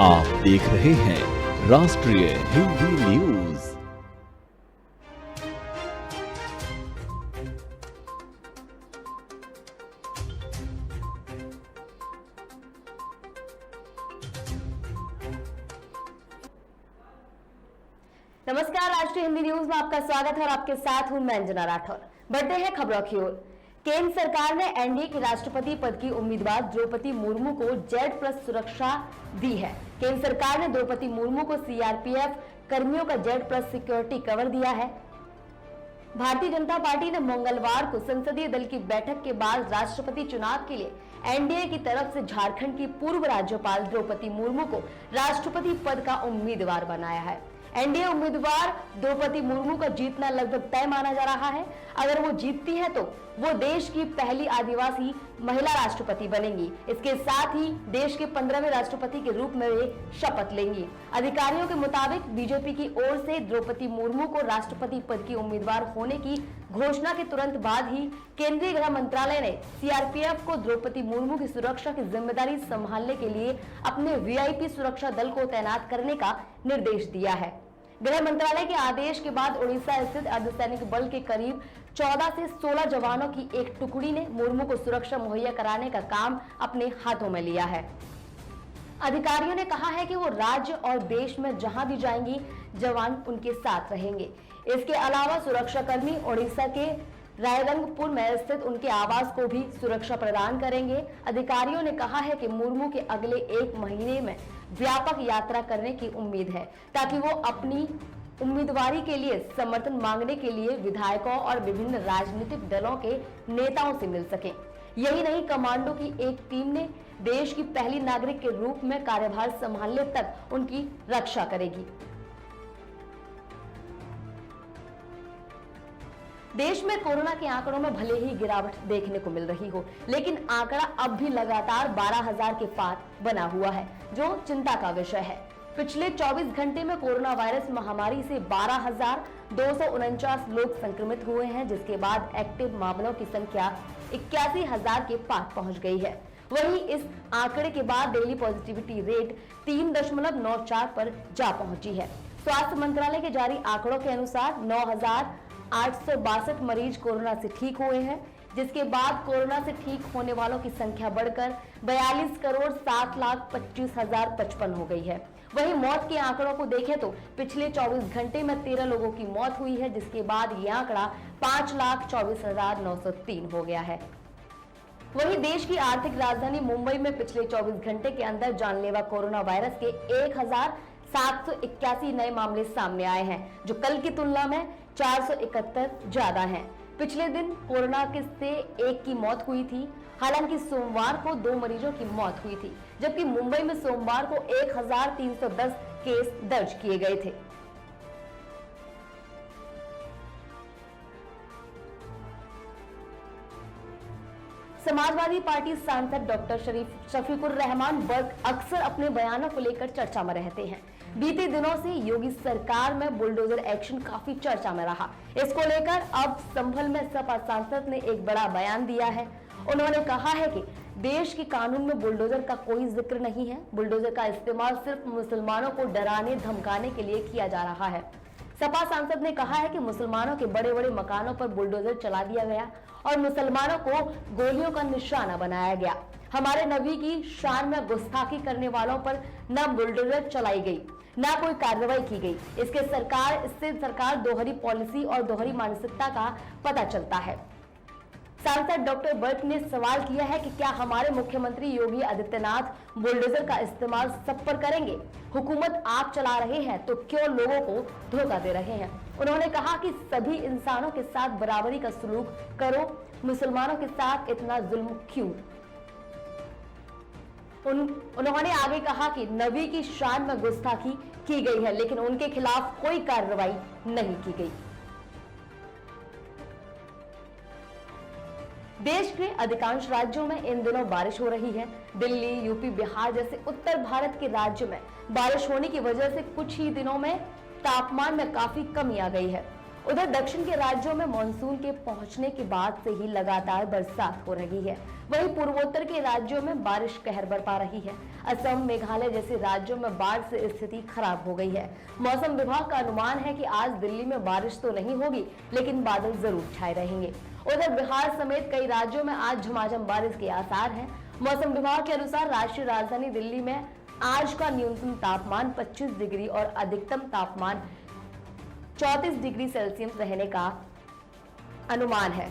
आप देख रहे हैं राष्ट्रीय हिंदी न्यूज। नमस्कार, राष्ट्रीय हिंदी न्यूज में आपका स्वागत है और आपके साथ हूं मैं अंजना राठौर। बढ़ते हैं खबरों की ओर। केंद्र सरकार ने एनडीए के राष्ट्रपति पद की उम्मीदवार द्रौपदी मुर्मू को Z+ सुरक्षा दी है। केंद्र सरकार ने द्रौपदी मुर्मू को सीआरपीएफ कर्मियों का Z+ सिक्योरिटी कवर दिया है। भारतीय जनता पार्टी ने मंगलवार को संसदीय दल की बैठक के बाद राष्ट्रपति चुनाव के लिए एनडीए की तरफ से झारखंड की पूर्व राज्यपाल द्रौपदी मुर्मू को राष्ट्रपति पद का उम्मीदवार बनाया है। एनडीए उम्मीदवार द्रौपदी मुर्मू का जीतना लगभग तय माना जा रहा है। अगर वो जीतती है तो वो देश की पहली आदिवासी महिला राष्ट्रपति बनेंगी। इसके साथ ही देश के 15वें राष्ट्रपति के रूप में वे शपथ लेंगी। अधिकारियों के मुताबिक बीजेपी की ओर से द्रौपदी मुर्मू को राष्ट्रपति पद की उम्मीदवार होने की घोषणा के तुरंत बाद ही केंद्रीय गृह मंत्रालय ने सीआरपीएफ को द्रौपदी मुर्मू की सुरक्षा की जिम्मेदारी संभालने के लिए अपने वीआईपी सुरक्षा दल को तैनात करने का निर्देश दिया है। गृह मंत्रालय के आदेश के बाद उड़ीसा स्थित अर्धसैनिक बल के करीब 14 से 16 जवानों की एक टुकड़ी ने मुर्मू को सुरक्षा मुहैया कराने का काम अपने हाथों में लिया है। अधिकारियों ने कहा है कि वो राज्य और देश में जहां भी जाएंगी, जवान उनके साथ रहेंगे। इसके अलावा सुरक्षाकर्मी उड़ीसा के रायरंगपुर में स्थित उनके आवास को भी सुरक्षा प्रदान करेंगे। अधिकारियों ने कहा है कि मुर्मू के अगले 1 महीने में व्यापक यात्रा करने की उम्मीद है ताकि वो अपनी उम्मीदवारी के लिए समर्थन मांगने के लिए विधायकों और विभिन्न राजनीतिक दलों के नेताओं से मिल सके। यही नहीं, कमांडो की एक टीम ने देश की पहली नागरिक के रूप में कार्यभार संभालने तक उनकी रक्षा करेगी। देश में कोरोना के आंकड़ों में भले ही गिरावट देखने को मिल रही हो, लेकिन आंकड़ा अब भी लगातार 12,000 के पार बना हुआ है, जो चिंता का विषय है। पिछले 24 घंटे में कोरोना वायरस महामारी से 12,249 लोग संक्रमित हुए हैं, जिसके बाद एक्टिव मामलों की संख्या 81,000 के पार पहुंच गई है। वहीं इस आंकड़े के बाद डेली पॉजिटिविटी रेट 3.94 पर जा पहुंची है। स्वास्थ्य मंत्रालय के जारी आंकड़ों के अनुसार 9,862 मरीज कोरोना से ठीक हुए हैं, जिसके बाद कोरोना से ठीक होने वालों की संख्या बढ़कर 42,07,25,055 हो गई है। वहीं मौत के आंकड़ों को देखें तो पिछले 24 घंटे में 13 लोगों की मौत हुई है, जिसके बाद ये आंकड़ा 5,24,903 हो गया है। वहीं देश की आर्थिक राजधानी मुंबई में पिछले 24 घंटे के अंदर जानलेवा कोरोना वायरस के 1,781 नए मामले सामने आए हैं, जो कल की तुलना में 471 ज्यादा हैं। पिछले दिन कोरोना से 1 की मौत हुई थी। हालांकि सोमवार को 2 मरीजों की मौत हुई थी, जबकि मुंबई में सोमवार को 1,310 केस दर्ज किए गए थे। समाजवादी पार्टी सांसद डॉक्टर शफीकुर रहमान बर्क अक्सर अपने बयानों को लेकर चर्चा में रहते हैं। बीते दिनों से योगी सरकार में बुलडोजर एक्शन काफी चर्चा में रहा। इसको लेकर अब संभल में सपा सांसद ने एक बड़ा बयान दिया है। उन्होंने कहा है कि देश के कानून में बुलडोजर का कोई जिक्र नहीं है। बुलडोजर का इस्तेमाल सिर्फ मुसलमानों को डराने धमकाने के लिए किया जा रहा है। सपा सांसद ने कहा है कि मुसलमानों के बड़े बड़े मकानों पर बुलडोजर चला दिया गया और मुसलमानों को गोलियों का निशाना बनाया गया। हमारे नबी की शान में गुस्ताखी करने वालों पर न बुलडोजर चलाई गई, न कोई कार्रवाई की गई। इससे सरकार दोहरी पॉलिसी और दोहरी मानसिकता का पता चलता है। सांसद डॉक्टर बर्क ने सवाल किया है कि क्या हमारे मुख्यमंत्री योगी आदित्यनाथ बुलडोजर का इस्तेमाल सब पर करेंगे? हुकूमत आप चला रहे हैं तो क्यों लोगों को धोखा दे रहे हैं? उन्होंने कहा कि सभी इंसानों के साथ बराबरी का सलूक करो, मुसलमानों के साथ इतना जुल्म क्यों? उन्होंने आगे कहा कि नबी की शान में गुस्ताखी की गई है, लेकिन उनके खिलाफ कोई कार्रवाई नहीं की गई। देश के अधिकांश राज्यों में इन दिनों बारिश हो रही है। दिल्ली, यूपी, बिहार जैसे उत्तर भारत के राज्य में बारिश होने की वजह से कुछ ही दिनों में तापमान में काफी कमी आ गई है। उधर दक्षिण के राज्यों में मानसून के पहुंचने के बाद से ही लगातार बरसात हो रही है। वहीं पूर्वोत्तर के राज्यों में बारिश कहर बरपा रही है। असम, मेघालय जैसे राज्यों में बाढ़ से स्थिति खराब हो गई है। मौसम विभाग का अनुमान है कि आज दिल्ली में बारिश तो नहीं होगी, लेकिन बादल जरूर छाए रहेंगे। उधर बिहार समेत कई राज्यों में आज झमाझम बारिश के आसार हैं। मौसम विभाग के अनुसार राष्ट्रीय राजधानी दिल्ली में आज का न्यूनतम तापमान 25 डिग्री और अधिकतम तापमान 34 डिग्री सेल्सियस रहने का अनुमान है।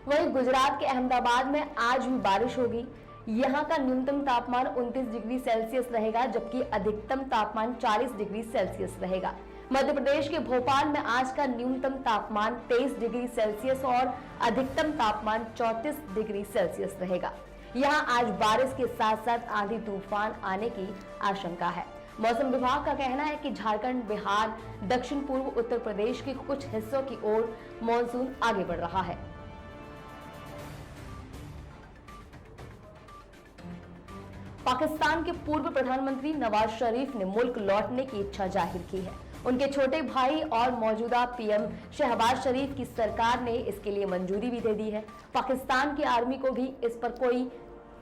वहीं गुजरात के अहमदाबाद में आज भी बारिश होगी। यहां का न्यूनतम तापमान 29 डिग्री सेल्सियस रहेगा, जबकि अधिकतम तापमान 40 डिग्री सेल्सियस रहेगा। मध्य प्रदेश के भोपाल में आज का न्यूनतम तापमान 23 डिग्री सेल्सियस और अधिकतम तापमान 34 डिग्री सेल्सियस रहेगा। यहां आज बारिश के साथ साथ आंधी तूफान आने की आशंका है। मौसम विभाग का कहना है कि झारखंड, बिहार, दक्षिण पूर्व उत्तर प्रदेश के कुछ हिस्सों की ओर मानसून आगे बढ़ रहा है। पाकिस्तान के पूर्व प्रधानमंत्री नवाज शरीफ ने मुल्क लौटने की इच्छा जाहिर की है। उनके छोटे भाई और मौजूदा पीएम शहबाज शरीफ की सरकार ने इसके लिए मंजूरी भी दे दी है। पाकिस्तान की आर्मी को भी इस पर कोई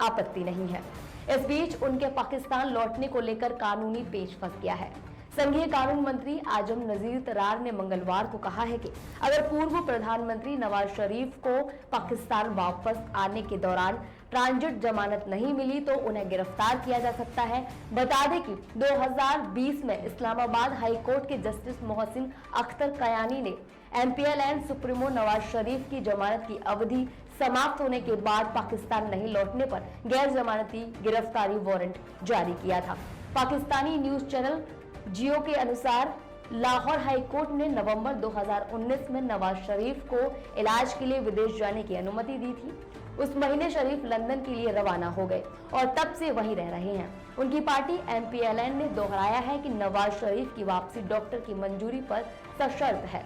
आपत्ति नहीं है। इस बीच उनके पाकिस्तान लौटने को लेकर कानूनी पेच फंस गया है। संघीय कानून मंत्री आजम नजीर तरार ने मंगलवार को कहा है कि अगर पूर्व प्रधानमंत्री नवाज शरीफ को पाकिस्तान वापस आने के दौरान ट्रांजिट जमानत नहीं मिली तो उन्हें गिरफ्तार किया जा सकता है। बता दें कि 2020 में इस्लामाबाद हाई कोर्ट के जस्टिस मोहसिन अख्तर कयानी ने MPLN सुप्रीमो नवाज शरीफ की जमानत की अवधि समाप्त होने के बाद पाकिस्तान नहीं लौटने पर गैर जमानती गिरफ्तारी वारंट जारी किया था। पाकिस्तानी न्यूज चैनल जियो के अनुसार लाहौर हाई कोर्ट ने नवंबर 2019 में नवाज शरीफ को इलाज के लिए विदेश जाने की अनुमति दी थी। उस महीने शरीफ लंदन के लिए रवाना हो गए और तब से वहीं रह रहे हैं। उनकी पार्टी MPLN ने दोहराया है कि नवाज शरीफ की वापसी डॉक्टर की मंजूरी पर सशर्त है।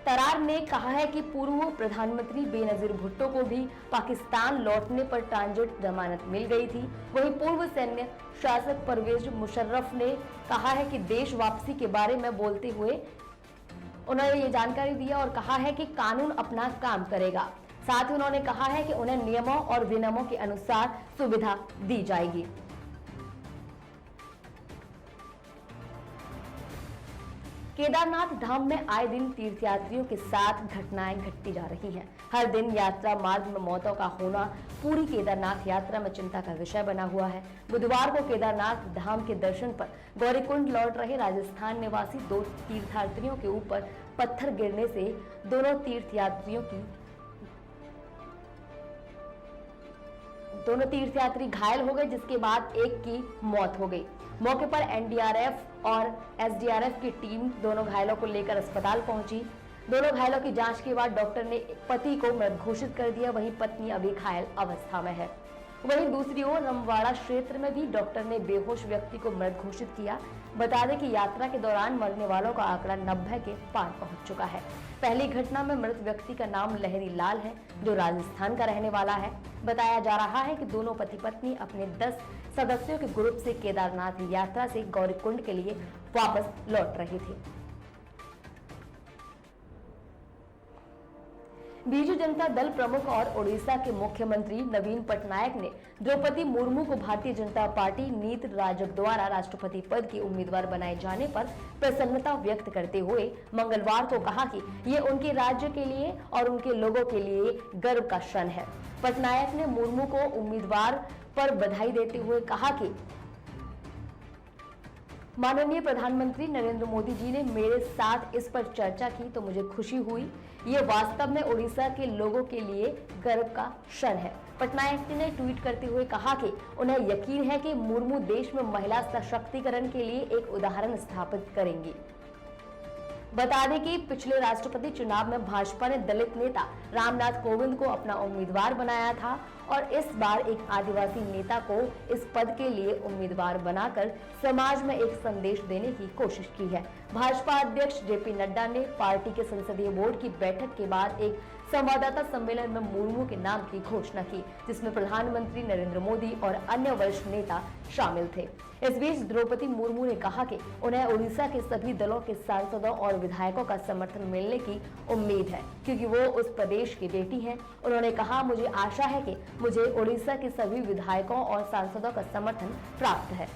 तरार ने कहा है कि पूर्व प्रधानमंत्री बेनजीर भुट्टो को भी पाकिस्तान लौटने पर ट्रांजिट जमानत मिल गई थी। वहीं पूर्व सैन्य शासक परवेज मुशर्रफ ने कहा है कि देश वापसी के बारे में बोलते हुए उन्होंने ये जानकारी दिया और कहा है कि कानून अपना काम करेगा। साथ ही उन्होंने कहा है कि उन्हें नियमों और विनियमों के अनुसार सुविधा दी जाएगी। केदारनाथ धाम में आए दिन तीर्थयात्रियों के साथ घटनाएं घटती जा रही हैं। हर दिन यात्रा मार्ग में मौतों का होना पूरी केदारनाथ यात्रा में चिंता का विषय बना हुआ है। बुधवार को केदारनाथ धाम के दर्शन पर गौरीकुंड लौट रहे राजस्थान निवासी 2 तीर्थयात्रियों के ऊपर पत्थर गिरने से दोनों तीर्थयात्री घायल हो गए, जिसके बाद एक की मौत हो गई। मौके पर NDRF और SDRF की टीम दोनों घायलों को लेकर अस्पताल पहुंची। दोनों घायलों की जांच के बाद डॉक्टर ने पति को मृत घोषित कर दिया, वहीं पत्नी अभी घायल अवस्था में है। वहीं दूसरी ओर रमवाड़ा क्षेत्र में भी डॉक्टर ने बेहोश व्यक्ति को मृत घोषित किया। बता दें कि यात्रा के दौरान मरने वालों का आंकड़ा 90 के पार पहुंच चुका है। पहली घटना में मृत व्यक्ति का नाम लहरी लाल है, जो राजस्थान का रहने वाला है। बताया जा रहा है कि दोनों पति पत्नी अपने 10 सदस्यों के ग्रुप से केदारनाथ यात्रा से गौरीकुंड के लिए वापस लौट रहे थे। बीजू जनता दल प्रमुख और ओडिशा के मुख्यमंत्री नवीन पटनायक ने द्रौपदी मुर्मू को भारतीय जनता पार्टी नीति राजग द्वारा राष्ट्रपति पद की उम्मीदवार बनाए जाने पर प्रसन्नता व्यक्त करते हुए मंगलवार को कहा कि ये उनके राज्य के लिए और उनके लोगों के लिए गर्व का क्षण है। पटनायक ने मुर्मू को उम्मीदवार पर बधाई देते हुए कहा कि माननीय प्रधानमंत्री नरेंद्र मोदी जी ने मेरे साथ इस पर चर्चा की तो मुझे खुशी हुई। ये वास्तव में ओडिशा के लोगों के लिए गर्व का क्षण है। पटनायक ने ट्वीट करते हुए कहा कि उन्हें यकीन है कि मुर्मू देश में महिला सशक्तिकरण के लिए एक उदाहरण स्थापित करेंगी। बता दें कि पिछले राष्ट्रपति चुनाव में भाजपा ने दलित नेता रामनाथ कोविंद को अपना उम्मीदवार बनाया था और इस बार एक आदिवासी नेता को इस पद के लिए उम्मीदवार बनाकर समाज में एक संदेश देने की कोशिश की है। भाजपा अध्यक्ष JP नड्डा ने पार्टी के संसदीय बोर्ड की बैठक के बाद एक संवाददाता सम्मेलन में मुर्मू के नाम की घोषणा की, जिसमें प्रधानमंत्री नरेंद्र मोदी और अन्य वरिष्ठ नेता शामिल थे। इस बीच द्रौपदी मुर्मू ने कहा कि उन्हें उड़ीसा के सभी दलों के सांसदों और विधायकों का समर्थन मिलने की उम्मीद है, क्योंकि वो उस प्रदेश की बेटी हैं। उन्होंने कहा, मुझे आशा है कि मुझे उड़ीसा के सभी विधायकों और सांसदों का समर्थन प्राप्त है।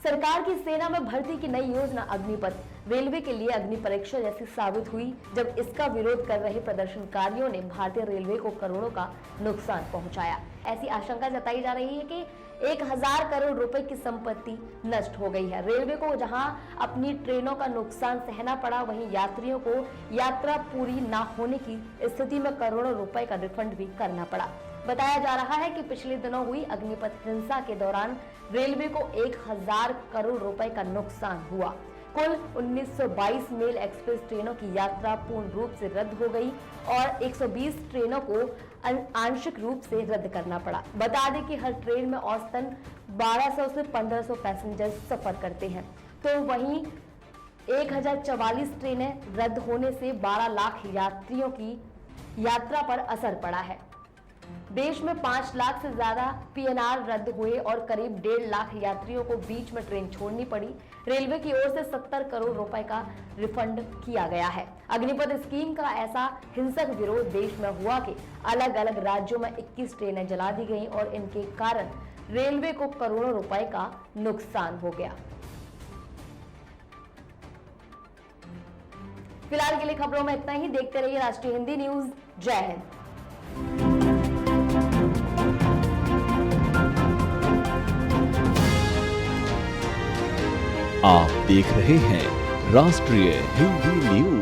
सरकार की सेना में भर्ती की नई योजना अग्निपथ रेलवे के लिए अग्नि परीक्षा जैसी साबित हुई, जब इसका विरोध कर रहे प्रदर्शनकारियों ने भारतीय रेलवे को करोड़ों का नुकसान पहुंचाया। ऐसी आशंका जताई जा रही है कि 1000 करोड़ रुपए की संपत्ति नष्ट हो गई है। रेलवे को जहां अपनी ट्रेनों का नुकसान सहना पड़ा, वहीं यात्रियों को यात्रा पूरी न होने की स्थिति में करोड़ों रुपए का रिफंड भी करना पड़ा। बताया जा रहा है कि पिछले दिनों हुई अग्निपथ हिंसा के दौरान रेलवे को 1000 करोड़ रुपए का नुकसान हुआ। कुल 1922 मेल एक्सप्रेस ट्रेनों की यात्रा पूर्ण रूप से रद्द हो गई और 120 ट्रेनों को आंशिक रूप से रद्द करना पड़ा। बता दें कि हर ट्रेन में औसतन 1200 से 1500 पैसेंजर सफर करते हैं, तो वहीं 1044 ट्रेनें रद्द होने से 12 लाख यात्रियों की यात्रा पर असर पड़ा है। देश में 5 लाख से ज्यादा पीएनआर रद्द हुए और करीब 1.5 लाख यात्रियों को बीच में ट्रेन छोड़नी पड़ी। रेलवे की ओर से 70 करोड़ रुपए का रिफंड किया गया है। अग्निपथ स्कीम का ऐसा हिंसक विरोध देश में हुआ कि अलग अलग राज्यों में 21 ट्रेनें जला दी गईं और इनके कारण रेलवे को करोड़ों रुपए का नुकसान हो गया। फिलहाल के लिए खबरों में इतना ही। देखते रहिए राष्ट्रीय हिंदी न्यूज। जय हिंद। आप देख रहे हैं राष्ट्रीय हिंदी न्यूज।